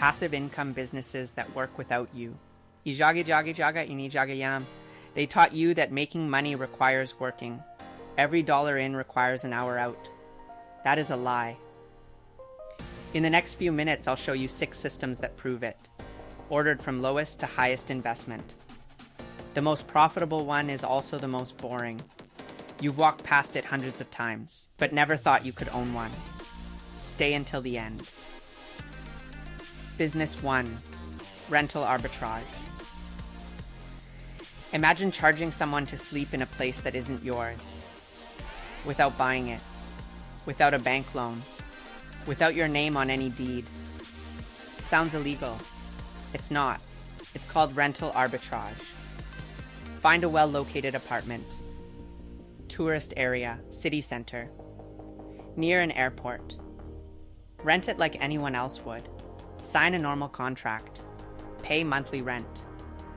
passive income businesses that work without you. Ijaga jaga jaga ini jaga yam. They taught you that making money requires working. Every dollar in requires an hour out. That is a lie. In the next few minutes, I'll show you 6 systems that prove it, ordered from lowest to highest investment. The most profitable one is also the most boring. You've walked past it hundreds of times, but never thought you could own one. Stay until the end. Business 1. Rental arbitrage. Imagine charging someone to sleep in a place that isn't yours, without buying it, without a bank loan, without your name on any deed. Sounds illegal. It's not. It's called rental arbitrage. Find a well-located apartment, tourist area, city center, near an airport. Rent it like anyone else would. Sign a normal contract. Pay monthly rent.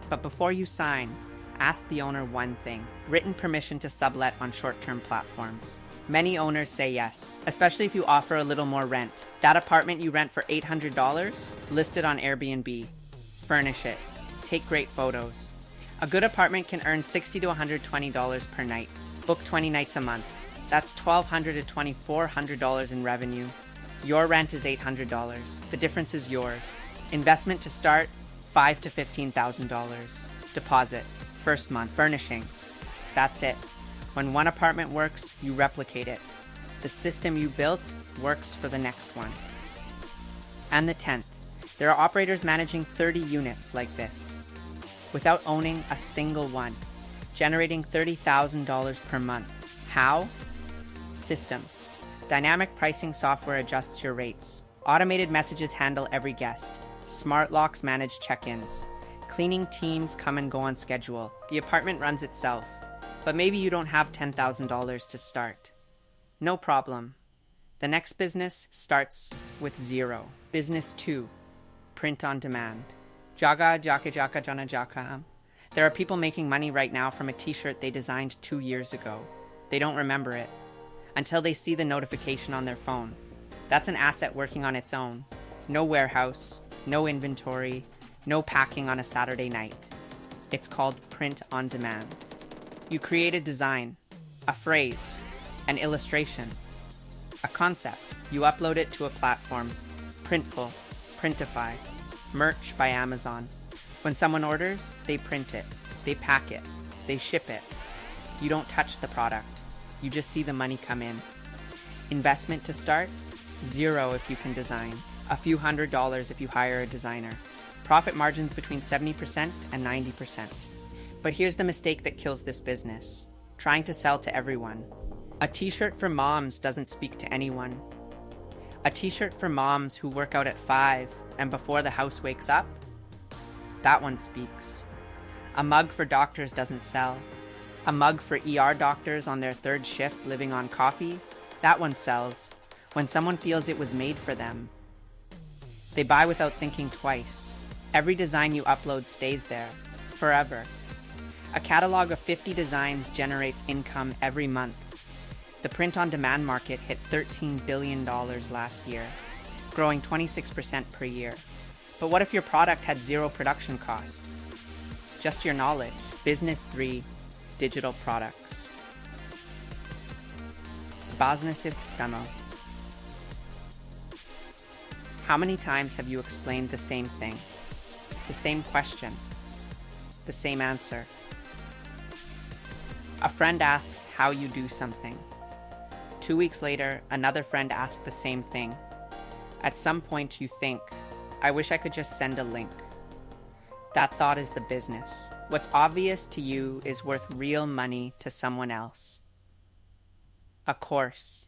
But before you sign, ask the owner one thing: written permission to sublet on short-term platforms. Many owners say yes, especially if you offer a little more rent. That apartment you rent for $800, listed on Airbnb. Furnish it. Take great photos. A good apartment can earn $60 to $120 per night. Book 20 nights a month. That's $1,200 to $2,400 in revenue. Your rent is $800. The difference is yours. Investment to start, $5,000 to $15,000. Deposit, first month. Furnishing. That's it. When one apartment works, you replicate it. The system you built works for the next one. And the 10th. There are operators managing 30 units like this, without owning a single one, generating $30,000 per month. How? Systems. Dynamic pricing software adjusts your rates. Automated messages handle every guest. Smart locks manage check-ins. Cleaning teams come and go on schedule. The apartment runs itself. But maybe you don't have $10,000 to start. No problem. The next business starts with 0. Business 2. Print on demand. Jaga jaka jaka jana jaka. There are people making money right now from a t-shirt they designed 2 years ago. They don't remember it until they see the notification on their phone. That's an asset working on its own. No warehouse, no inventory, no packing on a Saturday night. It's called print on demand. You create a design, a phrase, an illustration, a concept. You upload it to a platform. Printful, Printify, Merch by Amazon. When someone orders, they print it, they pack it, they ship it. You don't touch the product. You just see the money come in. Investment to start? 0 if you can design. A few $100s if you hire a designer. Profit margins between 70% and 90%. But here's the mistake that kills this business: trying to sell to everyone. A t-shirt for moms doesn't speak to anyone. A t-shirt for moms who work out at 5 and before the house wakes up? That one speaks. A mug for doctors doesn't sell. A mug for ER doctors on their 3rd shift living on coffee? That one sells. When someone feels it was made for them. They buy without thinking twice. Every design you upload stays there, forever. A catalog of 50 designs generates income every month. The print-on-demand market hit $13 billion last year, growing 26% per year. But what if your product had 0 production cost? Just your knowledge. Business 3. Digital products. Business samo. How many times have you explained the same thing? The same question? The same answer? A friend asks how you do something. 2 weeks later, another friend asked the same thing. At some point you think, I wish I could just send a link. That thought is the business. What's obvious to you is worth real money to someone else. A course.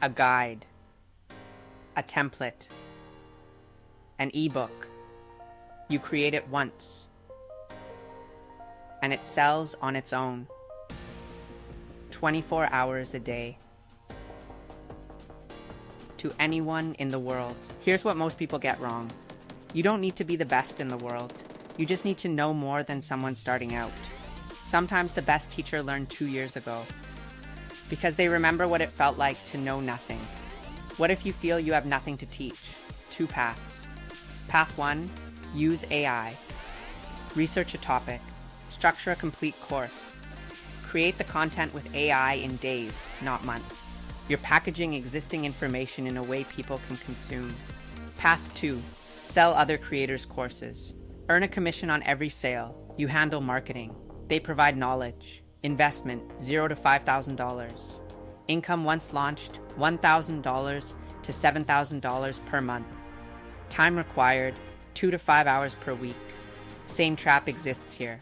A guide. A template. An ebook. You create it once. And it sells on its own. 24 hours a day. To anyone in the world. Here's what most people get wrong. You don't need to be the best in the world. You just need to know more than someone starting out. Sometimes the best teacher learned 2 years ago, because they remember what it felt like to know nothing. What if you feel you have nothing to teach? 2 paths. Path 1, use AI. Research a topic. Structure a complete course. Create the content with AI in days, not months. You're packaging existing information in a way people can consume. Path 2, sell other creators' courses. Earn a commission on every sale. You handle marketing. They provide knowledge. Investment, $0 to $5,000. Income once launched, $1,000 to $7,000 per month. Time required, 2 to 5 hours per week. Same trap exists here.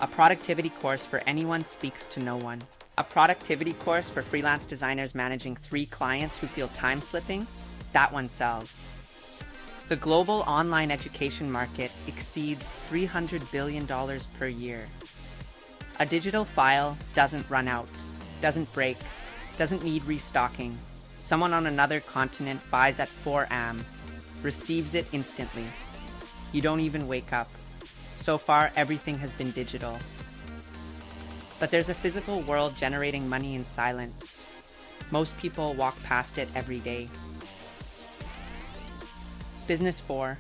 A productivity course for anyone speaks to no one. A productivity course for freelance designers managing 3 clients who feel time slipping? That one sells. The global online education market exceeds $300 billion per year. A digital file doesn't run out, doesn't break, doesn't need restocking. Someone on another continent buys at 4 a.m., receives it instantly. You don't even wake up. So far, everything has been digital. But there's a physical world generating money in silence. Most people walk past it every day. Business 4,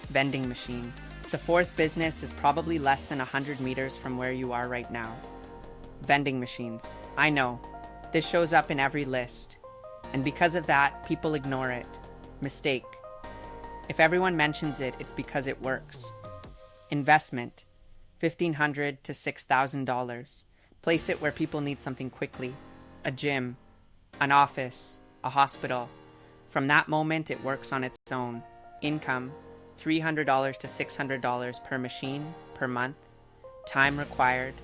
vending machines. The 4th business is probably less than 100 meters from where you are right now. Vending machines. I know. This shows up in every list. And because of that, people ignore it. Mistake. If everyone mentions it, it's because it works. Investment. $1,500 to $6,000. Place it where people need something quickly. A gym, an office, a hospital. From that moment, it works on its own. Income, $300 to $600 per machine per month. Time required,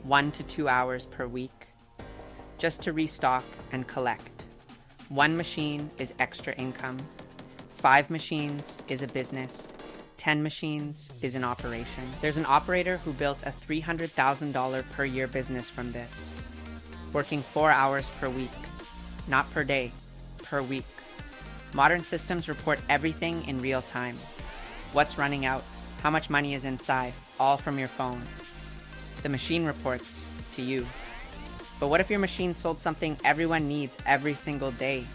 1 to 2 hours per week. Just to restock and collect. 1 machine is extra income. 5 machines is a business. 10 machines is an operation. There's an operator who built a $300,000 per year business from this, working 4 hours per week, not per day, per week. Modern systems report everything in real time. What's running out, how much money is inside, all from your phone. The machine reports to you. But what if your machine sold something everyone needs every single day?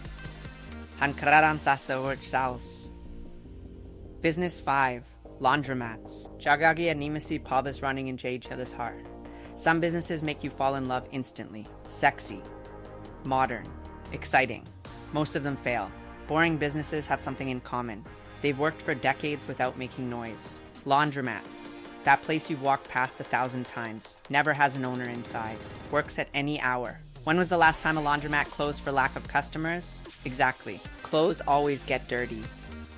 Business 5, Laundromats. Jagagi animasi pabas running in Jade hard. Some businesses make you fall in love instantly. Sexy, modern, exciting. Most of them fail. Boring businesses have something in common. They've worked for decades without making noise. Laundromats. That place you've walked past 1,000 times. Never has an owner inside. Works at any hour. When was the last time a laundromat closed for lack of customers? Exactly. Clothes always get dirty.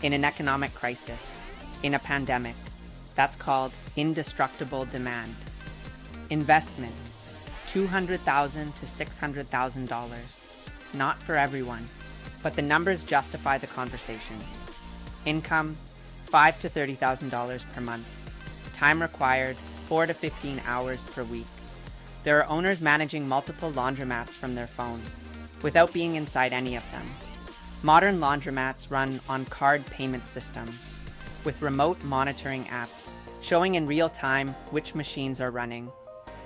In an economic crisis. In a pandemic. That's called indestructible demand. Investment. $200,000 to $600,000. Not for everyone. But the numbers justify the conversation. Income, $5,000 to $30,000 per month. Time required, 4 to 15 hours per week. There are owners managing multiple laundromats from their phone, without being inside any of them. Modern laundromats run on card payment systems, with remote monitoring apps, showing in real time which machines are running,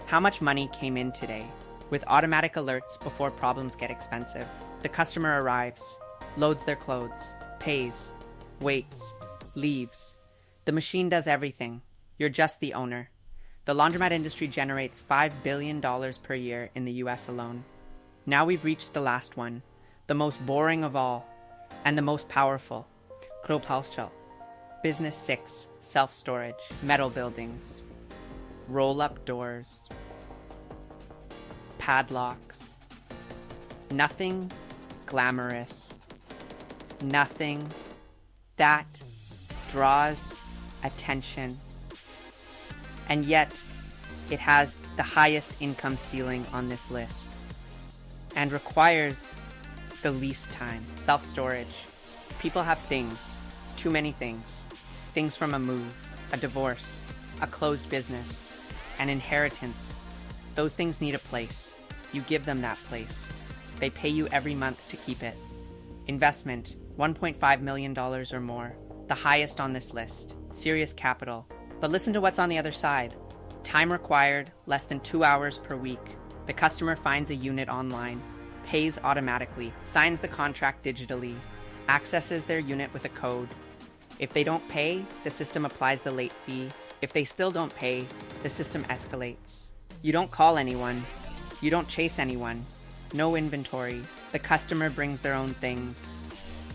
how much money came in today, with automatic alerts before problems get expensive. The customer arrives, loads their clothes, pays, waits, leaves. The machine does everything. You're just the owner. The laundromat industry generates $5 billion per year in the US alone. Now we've reached the last one, the most boring of all, and the most powerful. Business 6, self-storage, metal buildings, roll-up doors, padlocks. Nothing glamorous. Nothing that draws attention. And yet, it has the highest income ceiling on this list and requires the least time. Self-storage. People have things, too many things. Things from a move, a divorce, a closed business, an inheritance. Those things need a place. You give them that place. They pay you every month to keep it. Investment, $1.5 million or more, the highest on this list. Serious capital. But listen to what's on the other side. Time required, less than 2 hours per week. The customer finds a unit online, pays automatically, signs the contract digitally, accesses their unit with a code, If they don't pay, the system applies the late fee. If they still don't pay, the system escalates. You don't call anyone. You don't chase anyone. No inventory. The customer brings their own things.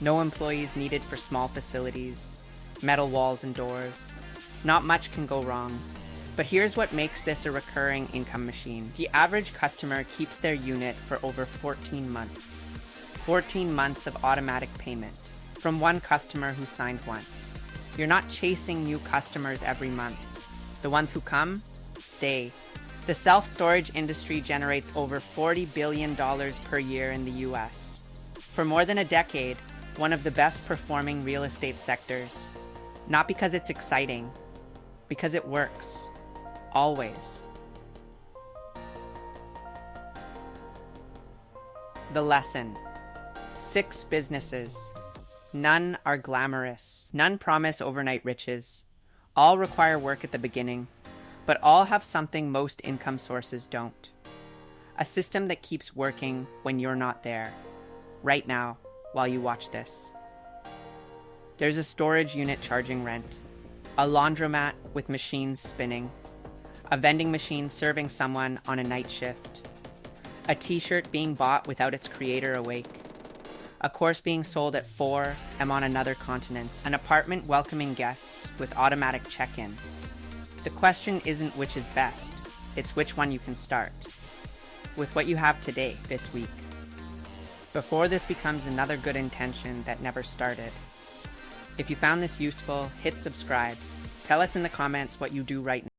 No employees needed for small facilities. Metal walls and doors. Not much can go wrong. But here's what makes this a recurring income machine. The average customer keeps their unit for over 14 months. 14 months of automatic payment from one customer who signed once. You're not chasing new customers every month. The ones who come, stay. The self-storage industry generates over $40 billion per year in the US. For more than a decade, one of the best performing real estate sectors. Not because it's exciting, because it works. Always. The lesson. 6 businesses. None are glamorous. None promise overnight riches. All require work at the beginning, but all have something most income sources don't. A system that keeps working when you're not there. Right now, while you watch this. There's a storage unit charging rent. A laundromat with machines spinning. A vending machine serving someone on a night shift. A t-shirt being bought without its creator awake. A course being sold at 4 am on another continent. An apartment welcoming guests with automatic check-in. The question isn't which is best, it's which one you can start. With what you have today, this week. Before this becomes another good intention that never started. If you found this useful, hit subscribe. Tell us in the comments what you do right now.